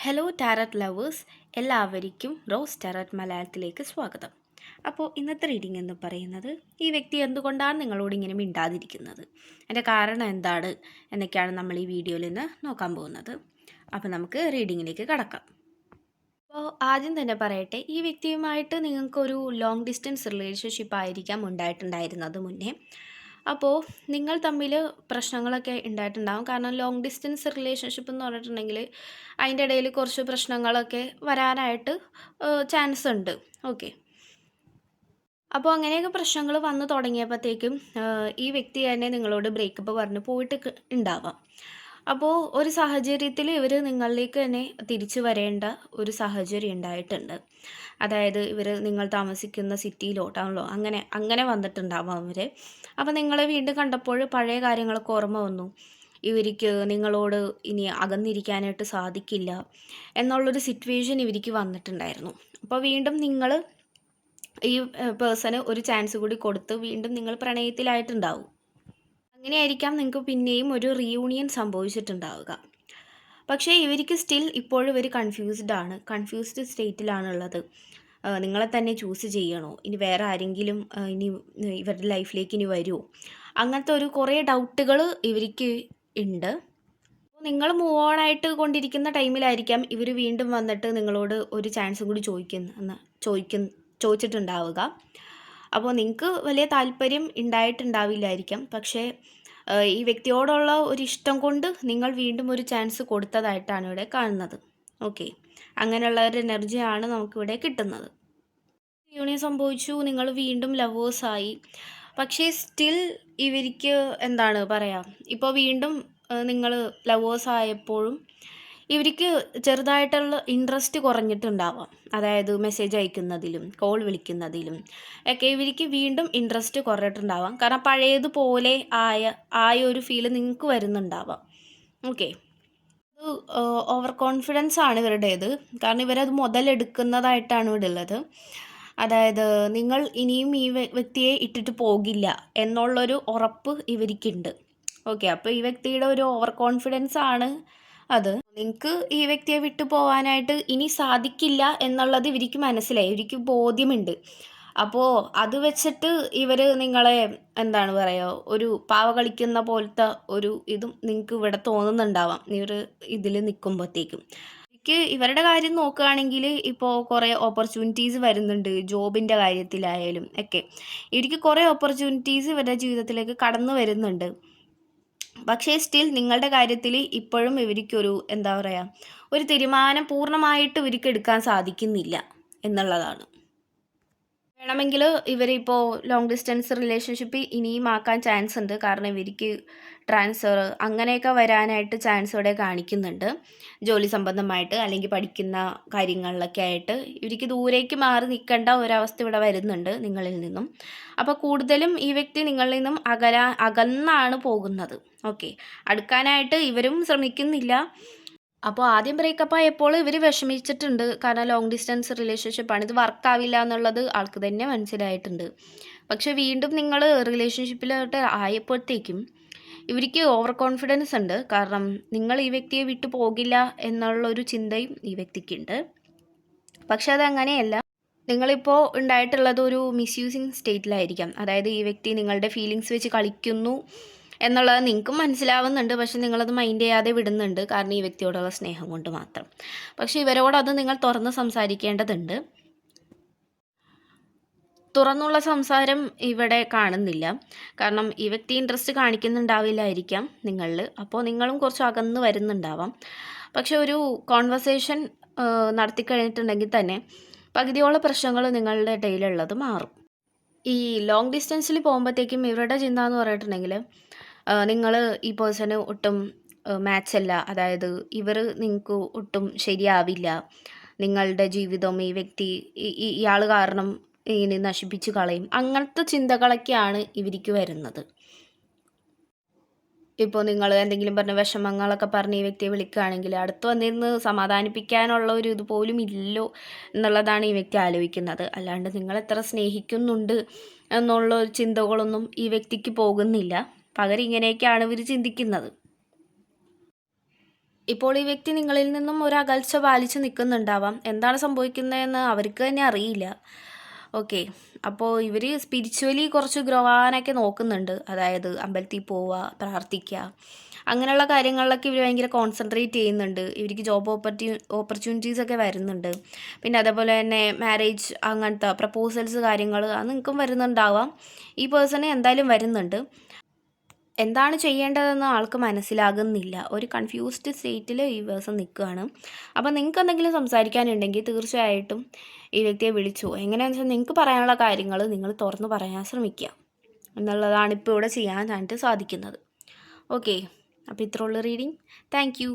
Hello tarot lovers, എല്ലാവർക്കും rose tarot മലയാളത്തിലേക്ക് സ്വാഗതം. അപ്പോൾ ഇന്നത്തെ റീഡിംഗ് എന്ന് പറയുന്നത്, ഈ വ്യക്തി എന്തുകൊണ്ടാണ് നിങ്ങളോട് ഇങ്ങനെ മിണ്ടാതിരിക്കുന്നത്, അതിൻ്റെ കാരണം എന്താണ് എന്നൊക്കെയാണ് നമ്മൾ ഈ വീഡിയോയിൽ നിന്ന് നോക്കാൻ പോകുന്നത്. അപ്പോൾ നമുക്ക് റീഡിങ്ങിലേക്ക് കടക്കാം. അപ്പോൾ ആദ്യം തന്നെ പറയട്ടെ, ഈ വ്യക്തിയുമായിട്ട് നിങ്ങൾക്കൊരു ലോങ് ഡിസ്റ്റൻസ് റിലേഷൻഷിപ്പ് ആയിരിക്കാം ഉണ്ടായിട്ടുണ്ടായിരുന്നത് മുന്നേ. അപ്പോൾ നിങ്ങൾ തമ്മിൽ പ്രശ്നങ്ങളൊക്കെ ഉണ്ടായിട്ടുണ്ടാകും. കാരണം ലോങ് ഡിസ്റ്റൻസ് റിലേഷൻഷിപ്പ് എന്ന് പറഞ്ഞിട്ടുണ്ടെങ്കിൽ അതിൻ്റെ ഇടയിൽ കുറച്ച് പ്രശ്നങ്ങളൊക്കെ വരാനായിട്ട് ചാൻസ് ഉണ്ട്. ഓക്കെ, അപ്പോൾ അങ്ങനെയൊക്കെ പ്രശ്നങ്ങൾ വന്നു തുടങ്ങിയപ്പോഴത്തേക്കും ഈ വ്യക്തി തന്നെ നിങ്ങളോട് ബ്രേക്കപ്പ് പറഞ്ഞ് പോയിട്ട് ഉണ്ടാവാം. അപ്പോൾ ഒരു സാഹചര്യത്തിൽ ഇവർ നിങ്ങളിലേക്ക് തന്നെ തിരിച്ചു വരേണ്ട ഒരു സാഹചര്യം ഉണ്ടായിട്ടുണ്ട്. അതായത് ഇവർ നിങ്ങൾ താമസിക്കുന്ന സിറ്റിയിലോ ടൗണിലോ അങ്ങനെ വന്നിട്ടുണ്ടാവാം അവർ. അപ്പോൾ നിങ്ങളെ വീണ്ടും കണ്ടപ്പോൾ പഴയ കാര്യങ്ങളൊക്കെ ഓർമ്മ വന്നു. ഇവർക്ക് നിങ്ങളോട് ഇനി അകന്നിരിക്കാനായിട്ട് സാധിക്കില്ല എന്നുള്ളൊരു സിറ്റുവേഷൻ ഇവർക്ക് വന്നിട്ടുണ്ടായിരുന്നു. അപ്പോൾ വീണ്ടും നിങ്ങൾ ഈ പേഴ്സണ് ഒരു ചാൻസ് കൂടി കൊടുത്ത് വീണ്ടും നിങ്ങൾ പ്രണയത്തിലായിട്ടുണ്ടാവും. അങ്ങനെയായിരിക്കാം നിങ്ങൾക്ക് പിന്നെയും ഒരു റീയൂണിയൻ സംഭവിച്ചിട്ടുണ്ടാവുക. പക്ഷേ ഇവർക്ക് സ്റ്റിൽ ഇപ്പോഴും ഇവർ കൺഫ്യൂസ്ഡ് സ്റ്റേറ്റിലാണുള്ളത്. നിങ്ങളെ തന്നെ ചൂസ് ചെയ്യണോ, ഇനി വേറെ ആരെങ്കിലും ഇനി ഇവരുടെ ലൈഫിലേക്ക് ഇനി വരുമോ, അങ്ങനത്തെ കുറേ ഡൗട്ടുകൾ ഇവർക്ക് ഉണ്ട്. നിങ്ങൾ മൂവ് ഓൺ ആയിട്ട് കൊണ്ടിരിക്കുന്ന ടൈമിലായിരിക്കാം ഇവർ വീണ്ടും വന്നിട്ട് നിങ്ങളോട് ഒരു ചാൻസും കൂടി ചോദിച്ചിട്ടുണ്ടാവുക. അപ്പോൾ നിങ്ങൾക്ക് വലിയ താല്പര്യം ഉണ്ടായിട്ടുണ്ടാവില്ലായിരിക്കാം. പക്ഷേ ഈ വ്യക്തിയോടുള്ള ഒരു ഇഷ്ടം കൊണ്ട് നിങ്ങൾ വീണ്ടും ഒരു ചാൻസ് കൊടുത്തതായിട്ടാണ് ഇവിടെ കാണുന്നത്. ഓക്കെ, അങ്ങനെയുള്ള ഒരു എനർജിയാണ് നമുക്കിവിടെ കിട്ടുന്നത്. യൂണിയൻ സംഭവിച്ചു, നിങ്ങൾ വീണ്ടും ലവേഴ്സായി. പക്ഷേ സ്റ്റിൽ ഇവർക്ക് എന്താണ് പറയുക, ഇപ്പോൾ വീണ്ടും നിങ്ങൾ ലവേഴ്സ് ആയപ്പോഴും ഇവർക്ക് ചെറുതായിട്ടുള്ള ഇൻട്രസ്റ്റ് കുറഞ്ഞിട്ടുണ്ടാവാം. അതായത് മെസ്സേജ് അയക്കുന്നതിലും കോൾ വിളിക്കുന്നതിലും ഒക്കെ ഇവർക്ക് വീണ്ടും ഇൻട്രസ്റ്റ് കുറഞ്ഞിട്ടുണ്ടാവാം. കാരണം പഴയതുപോലെ ആയ ഒരു ഫീല് നിങ്ങൾക്ക് വരുന്നുണ്ടാവാം. ഓക്കെ, ഇത് ഓവർ കോൺഫിഡൻസ് ആണ് ഇവരുടേത്. കാരണം ഇവരത് മുതലെടുക്കുന്നതായിട്ടാണ് ഇവിടെ ഉള്ളത്. അതായത് നിങ്ങൾ ഇനിയും ഈ വ്യക്തിയെ ഇട്ടിട്ട് പോകില്ല എന്നുള്ളൊരു ഉറപ്പ് ഇവർക്കുണ്ട്. ഓക്കെ, അപ്പോൾ ഈ വ്യക്തിയുടെ ഒരു ഓവർ കോൺഫിഡൻസ് ആണ് അത്. നിങ്ങൾക്ക് ഈ വ്യക്തിയെ വിട്ടു പോകാനായിട്ട് ഇനി സാധിക്കില്ല എന്നുള്ളത് ഇവർക്ക് മനസ്സിലായി, ഇവർക്ക് ബോധ്യമുണ്ട്. അപ്പോൾ അത് വെച്ചിട്ട് ഇവർ നിങ്ങളെ എന്താണ് പറയുക, ഒരു പാവ കളിക്കുന്ന പോലത്തെ ഒരു ഇതും നിങ്ങൾക്ക് ഇവിടെ തോന്നുന്നുണ്ടാവാം ഇവർ ഇതിൽ നിൽക്കുമ്പോഴത്തേക്കും. ഇവരുടെ കാര്യം നോക്കുകയാണെങ്കിൽ ഇപ്പോൾ കുറേ ഓപ്പർച്യൂണിറ്റീസ് വരുന്നുണ്ട്. ജോബിൻ്റെ കാര്യത്തിലായാലും ഒക്കെ ഇവർക്ക് കുറേ ഓപ്പർച്യൂണിറ്റീസ് ഇവരുടെ ജീവിതത്തിലേക്ക് കടന്നു വരുന്നുണ്ട്. പക്ഷേ സ്റ്റിൽ നിങ്ങളുടെ കാര്യത്തിൽ ഇപ്പോഴും ഇവർക്കൊരു എന്താ പറയുക, ഒരു തീരുമാനം പൂർണ്ണമായിട്ട് ഇവർക്ക് എടുക്കാൻ സാധിക്കുന്നില്ല എന്നുള്ളതാണ്. വേണമെങ്കിൽ ഇവരിപ്പോൾ ലോങ് ഡിസ്റ്റൻസ് റിലേഷൻഷിപ്പ് ഇനിയും ആക്കാൻ ചാൻസ് ഉണ്ട്. കാരണം ഇവർക്ക് ട്രാൻസ്ഫർ അങ്ങനെയൊക്കെ വരാനായിട്ട് ചാൻസ് ഇവിടെ കാണിക്കുന്നുണ്ട്. ജോലി സംബന്ധമായിട്ട് അല്ലെങ്കിൽ പഠിക്കുന്ന കാര്യങ്ങളിലൊക്കെ ആയിട്ട് ഇവർക്ക് ദൂരേക്ക് മാറി നിൽക്കേണ്ട ഒരവസ്ഥ ഇവിടെ വരുന്നുണ്ട് നിങ്ങളിൽ നിന്നും. അപ്പോൾ കൂടുതലും ഈ വ്യക്തി നിങ്ങളിൽ നിന്നും അകന്നാണ് പോകുന്നത്. ഓക്കെ, അടുക്കാനായിട്ട് ഇവരും ശ്രമിക്കുന്നില്ല. അപ്പോൾ ആദ്യം ബ്രേക്കപ്പ് ആയപ്പോൾ ഇവർ വിഷമിച്ചിട്ടുണ്ട്. കാരണം ലോങ് ഡിസ്റ്റൻസ് റിലേഷൻഷിപ്പാണ്, ഇത് വർക്കാവില്ല എന്നുള്ളത് ആൾക്ക് തന്നെ മനസ്സിലായിട്ടുണ്ട്. പക്ഷെ വീണ്ടും നിങ്ങൾ റിലേഷൻഷിപ്പിലോട്ട് ആയപ്പോഴത്തേക്കും ഇവർക്ക് ഓവർ കോൺഫിഡൻസ് ഉണ്ട്. കാരണം നിങ്ങൾ ഈ വ്യക്തിയെ വിട്ടു പോകില്ല എന്നുള്ളൊരു ചിന്തയും ഈ വ്യക്തിക്കുണ്ട്. പക്ഷെ അതങ്ങനെയല്ല. നിങ്ങളിപ്പോൾ ഉണ്ടായിട്ടുള്ളത് ഒരു മിസ്യൂസിങ് സ്റ്റേറ്റിലായിരിക്കാം. അതായത് ഈ വ്യക്തി നിങ്ങളുടെ ഫീലിങ്സ് വെച്ച് കളിക്കുന്നു എന്നുള്ളത് നിങ്ങൾക്കും മനസ്സിലാവുന്നുണ്ട്. പക്ഷെ നിങ്ങളത് മൈൻഡ് ചെയ്യാതെ വിടുന്നുണ്ട്. കാരണം ഈ വ്യക്തിയോടുള്ള സ്നേഹം കൊണ്ട് മാത്രം. പക്ഷെ ഇവരോടത് നിങ്ങൾ തുറന്ന് സംസാരിക്കേണ്ടതുണ്ട്. തുറന്നുള്ള സംസാരം ഇവിടെ കാണുന്നില്ല. കാരണം ഈ വ്യക്തി ഇൻട്രസ്റ്റ് കാണിക്കുന്നുണ്ടാവില്ലായിരിക്കാം നിങ്ങളിൽ. അപ്പോൾ നിങ്ങളും കുറച്ച് അകന്ന് വരുന്നുണ്ടാവാം. പക്ഷെ ഒരു കോൺവെർസേഷൻ നടത്തി കഴിഞ്ഞിട്ടുണ്ടെങ്കിൽ തന്നെ പകുതിയോളം പ്രശ്നങ്ങൾ നിങ്ങളുടെ ഇടയിലുള്ളത് മാറും. ഈ ലോങ് ഡിസ്റ്റൻസിൽ പോകുമ്പോഴത്തേക്കും ഇവരുടെ ചിന്ത എന്ന് പറഞ്ഞിട്ടുണ്ടെങ്കിൽ, നിങ്ങൾ ഈ പേഴ്സണ് ഒട്ടും മാച്ചല്ല. അതായത് ഇവർ നിങ്ങൾക്ക് ഒട്ടും ശരിയാവില്ല. നിങ്ങളുടെ ജീവിതം ഈ വ്യക്തി ഇയാൾ കാരണം ഇനി നശിപ്പിച്ച് കളയും. അങ്ങനത്തെ ചിന്തകളൊക്കെയാണ് ഇവർക്ക് വരുന്നത്. ഇപ്പോൾ നിങ്ങൾ എന്തെങ്കിലും പറഞ്ഞ വിഷമങ്ങളൊക്കെ പറഞ്ഞ് ഈ വ്യക്തിയെ വിളിക്കുകയാണെങ്കിൽ അടുത്ത് വന്നിരുന്ന് സമാധാനിപ്പിക്കാനുള്ള ഒരു ഇതുപോലും ഇല്ലല്ലോ എന്നുള്ളതാണ് ഈ വ്യക്തി ആലോചിക്കുന്നത്. അല്ലാണ്ട് നിങ്ങൾ എത്ര സ്നേഹിക്കുന്നുണ്ട് എന്നുള്ള ചിന്തകളൊന്നും ഈ വ്യക്തിക്ക് പോകുന്നില്ല. പകരം ഇങ്ങനെയൊക്കെയാണ് ഇവർ ചിന്തിക്കുന്നത്. ഇപ്പോൾ ഈ വ്യക്തി നിങ്ങളിൽ നിന്നും ഒരു അകൽച്ച പാലിച്ച് നിൽക്കുന്നുണ്ടാവാം. എന്താണ് സംഭവിക്കുന്നതെന്ന് അവർക്ക് തന്നെ അറിയില്ല. ഓക്കെ. അപ്പോൾ ഇവർ സ്പിരിച്വലി കുറച്ച് ഗ്രോ ആവാനൊക്കെ നോക്കുന്നുണ്ട്. അതായത് അമ്പലത്തിൽ പോവുക, പ്രാർത്ഥിക്കുക, അങ്ങനെയുള്ള കാര്യങ്ങളിലൊക്കെ ഇവർ ഭയങ്കര കോൺസെൻട്രേറ്റ് ചെയ്യുന്നുണ്ട്. ഇവർക്ക് ജോബ് ഓപ്പർച്യൂണിറ്റീസ് ഒക്കെ വരുന്നുണ്ട്. പിന്നെ അതേപോലെ തന്നെ മാരേജ് അങ്ങനത്തെ പ്രപ്പോസൽസ് കാര്യങ്ങൾ അത് നിങ്ങൾക്കും വരുന്നുണ്ടാവാം. ഈ പേഴ്സണ് എന്തായാലും വരുന്നുണ്ട്. എന്താണ് ചെയ്യേണ്ടതെന്ന് ആൾക്ക് മനസ്സിലാകുന്നില്ല. ഒരു കൺഫ്യൂസ്ഡ് സ്റ്റേറ്റിൽ ഈ പേഴ്സൺ നിൽക്കുകയാണ്. അപ്പോൾ നിങ്ങൾക്ക് എന്തെങ്കിലും സംസാരിക്കാനുണ്ടെങ്കിൽ തീർച്ചയായിട്ടും ഈ വ്യക്തിയെ വിളിച്ചു എങ്ങനെയാണെന്ന് വെച്ചാൽ നിങ്ങൾക്ക് പറയാനുള്ള കാര്യങ്ങൾ നിങ്ങൾ തുറന്ന് പറയാൻ ശ്രമിക്കുക എന്നുള്ളതാണ് ഇപ്പോൾ ഇവിടെ ചെയ്യാനായിട്ട് സാധിക്കുന്നത്. ഓക്കെ. അപ്പോൾ ഇത്രയുള്ള റീഡിങ്. Thank you.